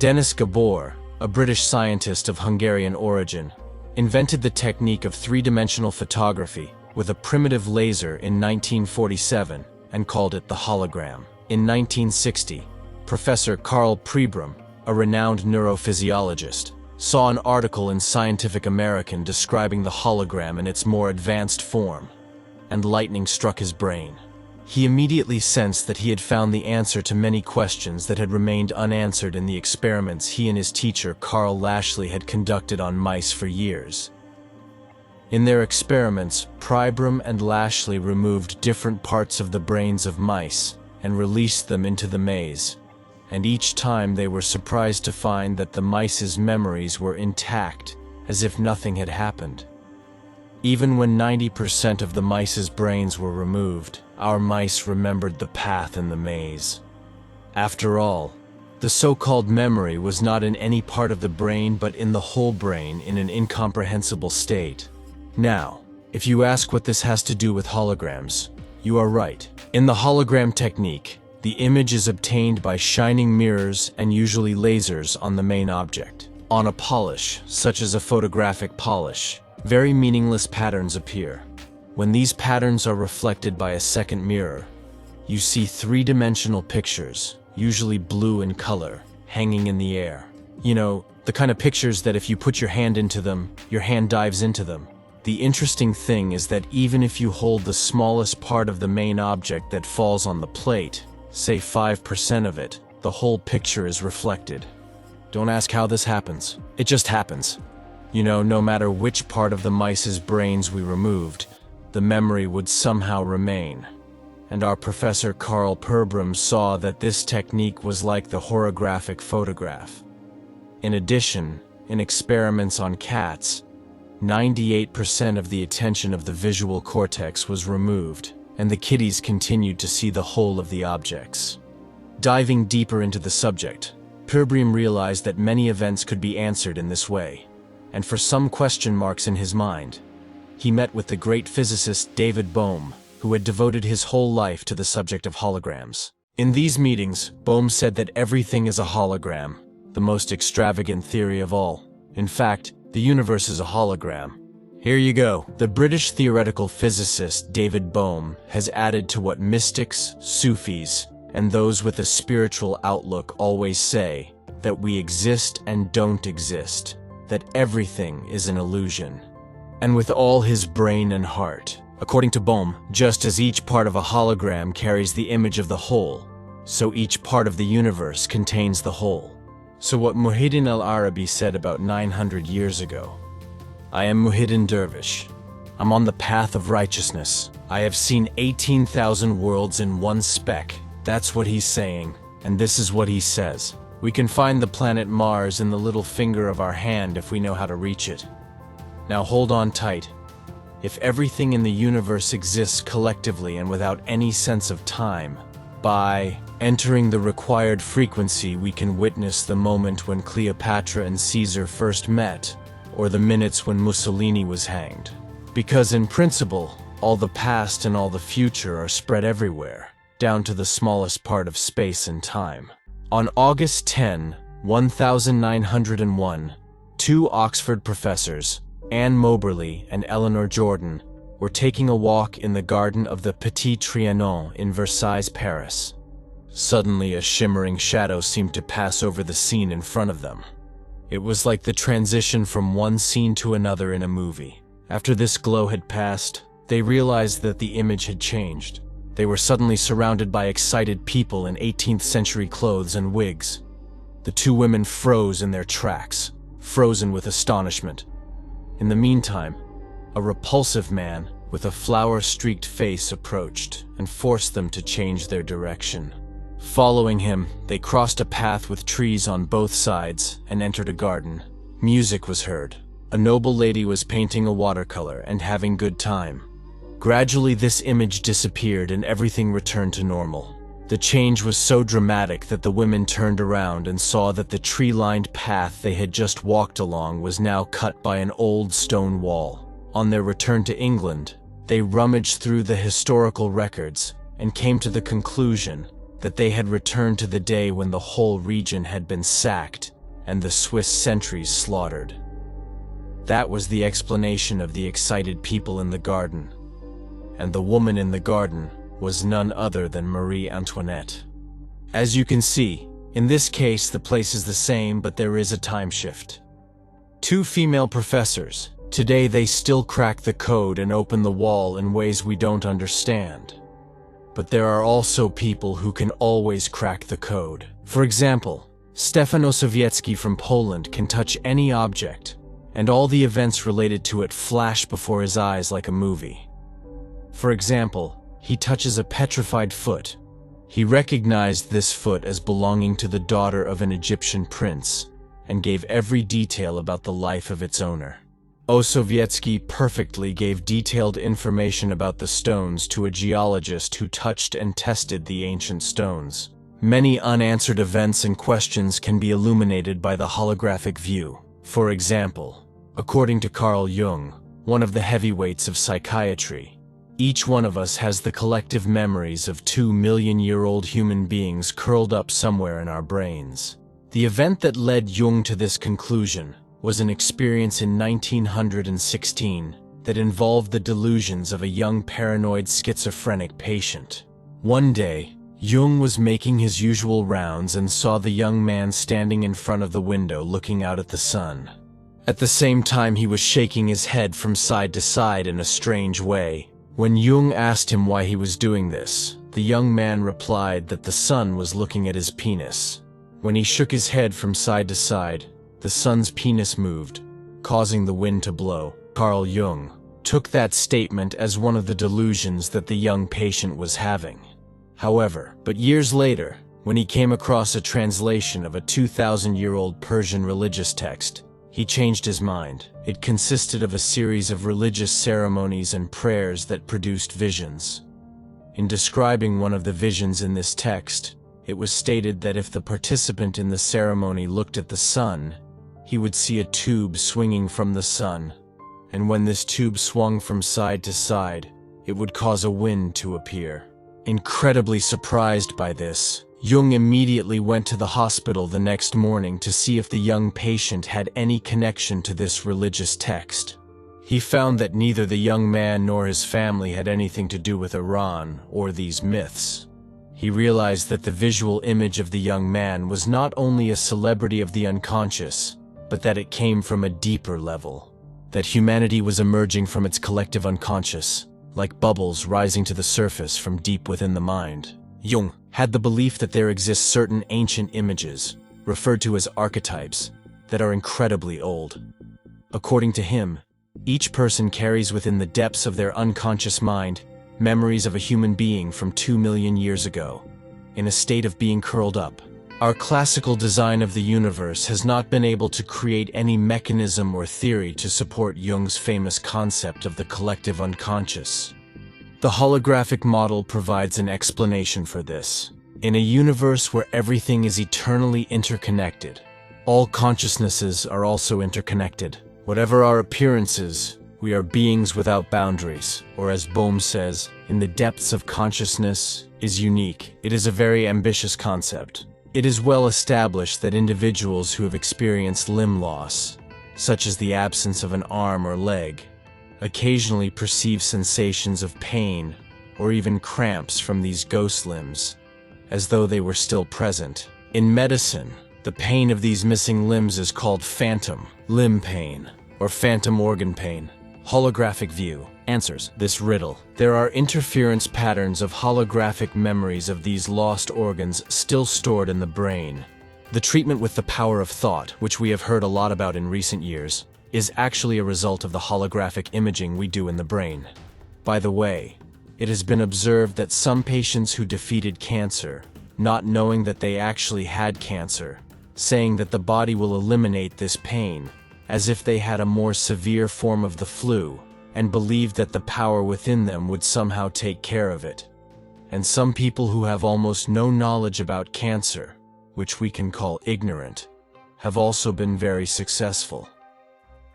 Denis Gabor, a British scientist of Hungarian origin, invented the technique of three-dimensional photography with a primitive laser in 1947 and called it the hologram. In 1960, Professor Karl Pribram, a renowned neurophysiologist, saw an article in Scientific American describing the hologram in its more advanced form, and lightning struck his brain. He immediately sensed that he had found the answer to many questions that had remained unanswered in the experiments he and his teacher Carl Lashley had conducted on mice for years. In their experiments, Pribram and Lashley removed different parts of the brains of mice and released them into the maze, and each time they were surprised to find that the mice's memories were intact, as if nothing had happened. Even when 90% of the mice's brains were removed, our mice remembered the path in the maze. After all, the so-called memory was not in any part of the brain but in the whole brain in an incomprehensible state. Now, if you ask what this has to do with holograms, you are right. In the hologram technique, the image is obtained by shining mirrors and usually lasers on the main object. On a polish, such as a photographic polish, very meaningless patterns appear. When these patterns are reflected by a second mirror, you see three-dimensional pictures, usually blue in color, hanging in the air. You know, the kind of pictures that if you put your hand into them, your hand dives into them. The interesting thing is that even if you hold the smallest part of the main object that falls on the plate, say 5% of it, the whole picture is reflected. Don't ask how this happens. It just happens. You know, no matter which part of the mice's brains we removed, the memory would somehow remain. And our Professor Karl Pribram saw that this technique was like the holographic photograph. In addition, in experiments on cats, 98% of the attention of the visual cortex was removed, and the kitties continued to see the whole of the objects. Diving deeper into the subject, Pribram realized that many events could be answered in this way. And for some question marks in his mind, he met with the great physicist David Bohm, who had devoted his whole life to the subject of holograms. In these meetings, Bohm said that everything is a hologram, the most extravagant theory of all. In fact, the universe is a hologram. Here you go. The British theoretical physicist David Bohm has added to what mystics, Sufis, and those with a spiritual outlook always say, that we exist and don't exist, that everything is an illusion. And with all his brain and heart, according to Bohm, just as each part of a hologram carries the image of the whole, so each part of the universe contains the whole. So what Muhyiddin al-Arabi said about 900 years ago, I am Muhyiddin Dervish. I'm on the path of righteousness. I have seen 18,000 worlds in one speck. That's what he's saying, and this is what he says. We can find the planet Mars in the little finger of our hand if we know how to reach it. Now hold on tight. If everything in the universe exists collectively and without any sense of time, by entering the required frequency we can witness the moment when Cleopatra and Caesar first met, or the minutes when Mussolini was hanged. Because in principle, all the past and all the future are spread everywhere, down to the smallest part of space and time. On August 10, 1901, two Oxford professors, Anne Moberly and Eleanor Jordan, were taking a walk in the garden of the Petit Trianon in Versailles, Paris. Suddenly, a shimmering shadow seemed to pass over the scene in front of them. It was like the transition from one scene to another in a movie. After this glow had passed, they realized that the image had changed. They were suddenly surrounded by excited people in 18th century clothes and wigs. The two women froze in their tracks, frozen with astonishment. In the meantime, a repulsive man with a flower-streaked face approached and forced them to change their direction. Following him, they crossed a path with trees on both sides and entered a garden. Music was heard. A noble lady was painting a watercolor and having good time. Gradually, this image disappeared and everything returned to normal. The change was so dramatic that the women turned around and saw that the tree-lined path they had just walked along was now cut by an old stone wall. On their return to England, they rummaged through the historical records and came to the conclusion that they had returned to the day when the whole region had been sacked and the Swiss sentries slaughtered. That was the explanation of the excited people in the garden. And the woman in the garden was none other than Marie Antoinette. As you can see, in this case the place is the same, but there is a time shift. Two female professors. Today they still crack the code and open the wall in ways we don't understand. But there are also people who can always crack the code. For example, Stefan Osowiecki from Poland can touch any object, and all the events related to it flash before his eyes like a movie. For example, he touches a petrified foot. He recognized this foot as belonging to the daughter of an Egyptian prince, and gave every detail about the life of its owner. Osowiecki perfectly gave detailed information about the stones to a geologist who touched and tested the ancient stones. Many unanswered events and questions can be illuminated by the holographic view. For example, according to Carl Jung, one of the heavyweights of psychiatry, each one of us has the collective memories of 2 million-year-old human beings curled up somewhere in our brains. The event that led Jung to this conclusion was an experience in 1916 that involved the delusions of a young paranoid schizophrenic patient. One day, Jung was making his usual rounds and saw the young man standing in front of the window looking out at the sun. At the same time, he was shaking his head from side to side in a strange way. When Jung asked him why he was doing this, the young man replied that the sun was looking at his penis. When he shook his head from side to side, the sun's penis moved, causing the wind to blow. Carl Jung took that statement as one of the delusions that the young patient was having. However, but years later, when he came across a translation of a 2,000-year-old Persian religious text, he changed his mind. It consisted of a series of religious ceremonies and prayers that produced visions. In describing one of the visions in this text, it was stated that if the participant in the ceremony looked at the sun, he would see a tube swinging from the sun, and when this tube swung from side to side, it would cause a wind to appear. Incredibly surprised by this, Jung immediately went to the hospital the next morning to see if the young patient had any connection to this religious text. He found that neither the young man nor his family had anything to do with Iran or these myths. He realized that the visual image of the young man was not only a celebrity of the unconscious, but that it came from a deeper level. That humanity was emerging from its collective unconscious, like bubbles rising to the surface from deep within the mind. Jung had the belief that there exist certain ancient images, referred to as archetypes, that are incredibly old. According to him, each person carries within the depths of their unconscious mind memories of a human being from 2 million years ago, in a state of being curled up. Our classical design of the universe has not been able to create any mechanism or theory to support Jung's famous concept of the collective unconscious. The holographic model provides an explanation for this. In a universe where everything is eternally interconnected, all consciousnesses are also interconnected. Whatever our appearances, we are beings without boundaries, or as Bohm says, in the depths of consciousness is unique. It is a very ambitious concept. It is well established that individuals who have experienced limb loss, such as the absence of an arm or leg, occasionally perceive sensations of pain or even cramps from these ghost limbs, as though they were still present. In medicine, the pain of these missing limbs is called phantom limb pain or phantom organ pain. Holographic view answers this riddle. There are interference patterns of holographic memories of these lost organs still stored in the brain. The treatment with the power of thought, which we have heard a lot about in recent years, is actually a result of the holographic imaging we do in the brain. By the way, it has been observed that some patients who defeated cancer, not knowing that they actually had cancer, saying that the body will eliminate this pain, as if they had a more severe form of the flu, and believed that the power within them would somehow take care of it. And some people who have almost no knowledge about cancer, which we can call ignorant, have also been very successful.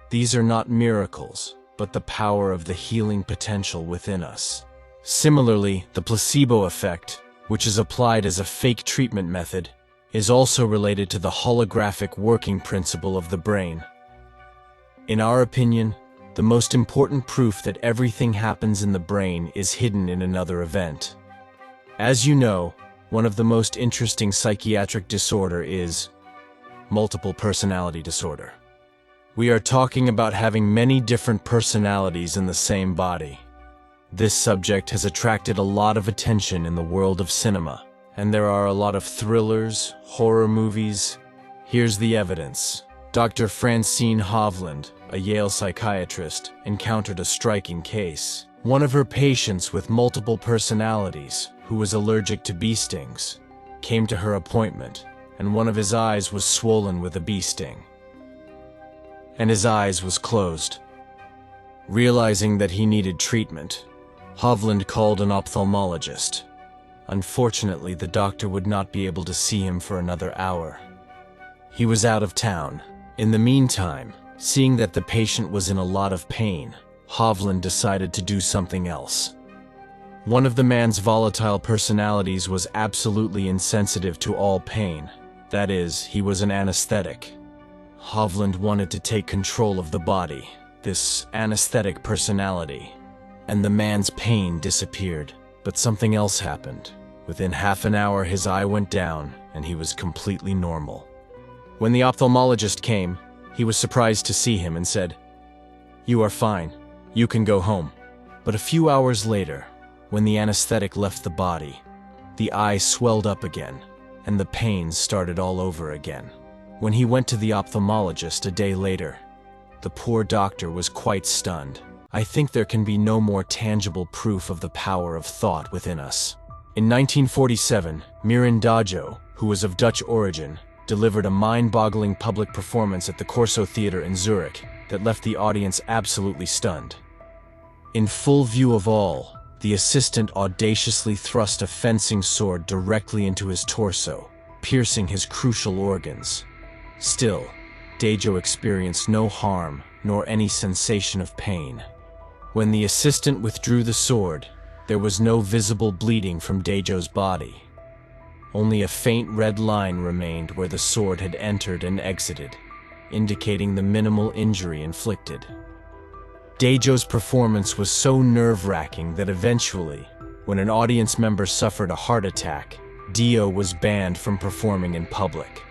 These are not miracles, but the power of the healing potential within us. Similarly, the placebo effect, which is applied as a fake treatment method, is also related to the holographic working principle of the brain. In our opinion, the most important proof that everything happens in the brain is hidden in another event. As you know, one of the most interesting psychiatric disorder is multiple personality disorder. We are talking about having many different personalities in the same body. This subject has attracted a lot of attention in the world of cinema, and there are a lot of thrillers, horror movies. Here's the evidence. Dr. Francine Hovland, a Yale psychiatrist, encountered a striking case. One of her patients with multiple personalities, who was allergic to bee stings, came to her appointment, and one of his eyes was swollen with a bee sting, and his eyes was closed. Realizing that he needed treatment, Hovland called an ophthalmologist. Unfortunately, the doctor would not be able to see him for another hour. He was out of town. In the meantime, seeing that the patient was in a lot of pain, Hovland decided to do something else. One of the man's volatile personalities was absolutely insensitive to all pain. That is, he was an anesthetic. Hovland wanted to take control of the body, this anesthetic personality, and the man's pain disappeared. But something else happened. Within half an hour, his eye went down, and he was completely normal. When the ophthalmologist came, he was surprised to see him and said, "You are fine. You can go home." But a few hours later, when the anesthetic left the body, the eye swelled up again, and the pains started all over again. When he went to the ophthalmologist a day later, the poor doctor was quite stunned. I think there can be no more tangible proof of the power of thought within us. In 1947, Miran Dajo, who was of Dutch origin, delivered a mind-boggling public performance at the Corso Theatre in Zurich that left the audience absolutely stunned. In full view of all, the assistant audaciously thrust a fencing sword directly into his torso, piercing his crucial organs. Still, Dajo experienced no harm nor any sensation of pain. When the assistant withdrew the sword, there was no visible bleeding from Dajo's body. Only a faint red line remained where the sword had entered and exited, indicating the minimal injury inflicted. Dajo's performance was so nerve-wracking that eventually, when an audience member suffered a heart attack, Dio was banned from performing in public.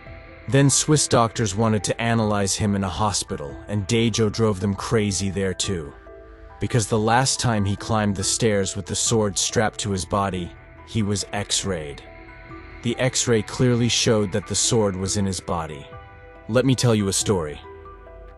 Then Swiss doctors wanted to analyze him in a hospital, and Dajo drove them crazy there too. Because the last time he climbed the stairs with the sword strapped to his body, he was X-rayed. The X-ray clearly showed that the sword was in his body. Let me tell you a story.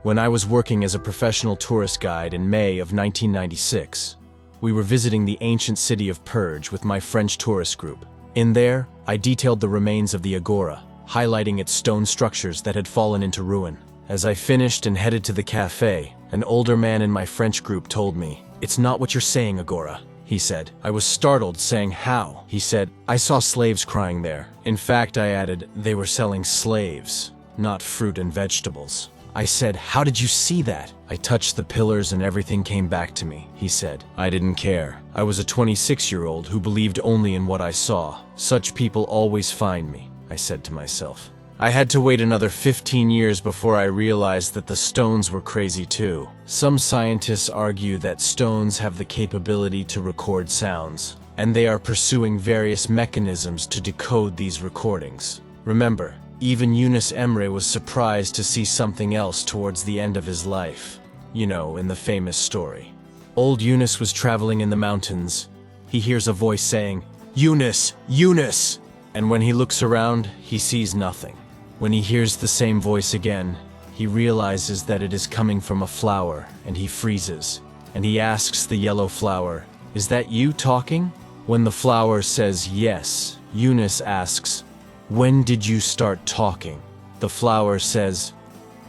When I was working as a professional tourist guide in May of 1996, we were visiting the ancient city of Purge with my French tourist group. In there, I detailed the remains of the Agora, highlighting its stone structures that had fallen into ruin. As I finished and headed to the cafe, an older man in my French group told me, "It's not what you're saying, Agora," he said. I was startled, saying, "How?" He said, "I saw slaves crying there. In fact," I added, "they were selling slaves, not fruit and vegetables." I said, "How did you see that?" "I touched the pillars and everything came back to me," he said. I didn't care. I was a 26-year-old who believed only in what I saw. Such people always find me, I said to myself. I had to wait another 15 years before I realized that the stones were crazy too. Some scientists argue that stones have the capability to record sounds, and they are pursuing various mechanisms to decode these recordings. Remember, even Yunus Emre was surprised to see something else towards the end of his life. You know, in the famous story. Old Yunus was traveling in the mountains. He hears a voice saying, "Yunus! Yunus!" And when he looks around, he sees nothing. When he hears the same voice again, he realizes that it is coming from a flower, and he freezes. And he asks the yellow flower, "Is that you talking?" When the flower says yes, Yunus asks, "When did you start talking?" The flower says,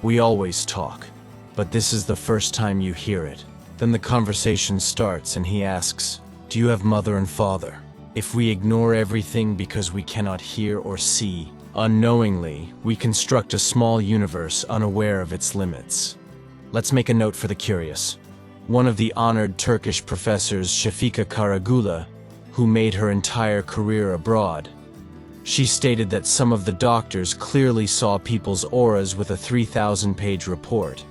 "We always talk, but this is the first time you hear it." Then the conversation starts and he asks, "Do you have mother and father?" If we ignore everything because we cannot hear or see, unknowingly, we construct a small universe unaware of its limits. Let's make a note for the curious. One of the honored Turkish professors, Shafika Karagula, who made her entire career abroad, She stated that some of the doctors clearly saw people's auras with a 3,000-page report.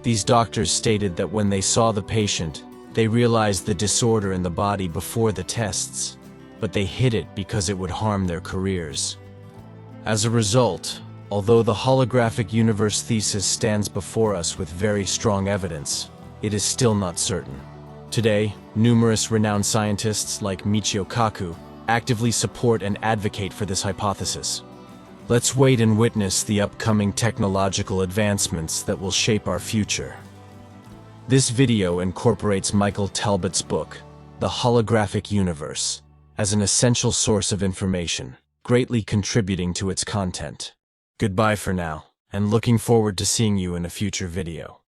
These doctors stated that when they saw the patient, they realized the disorder in the body before the tests, but they hid it because it would harm their careers. As a result, although the holographic universe thesis stands before us with very strong evidence, it is still not certain. Today, numerous renowned scientists like Michio Kaku actively support and advocate for this hypothesis. Let's wait and witness the upcoming technological advancements that will shape our future. This video incorporates Michael Talbott's book, The Holographic Universe, as an essential source of information, greatly contributing to its content. Goodbye for now, and looking forward to seeing you in a future video.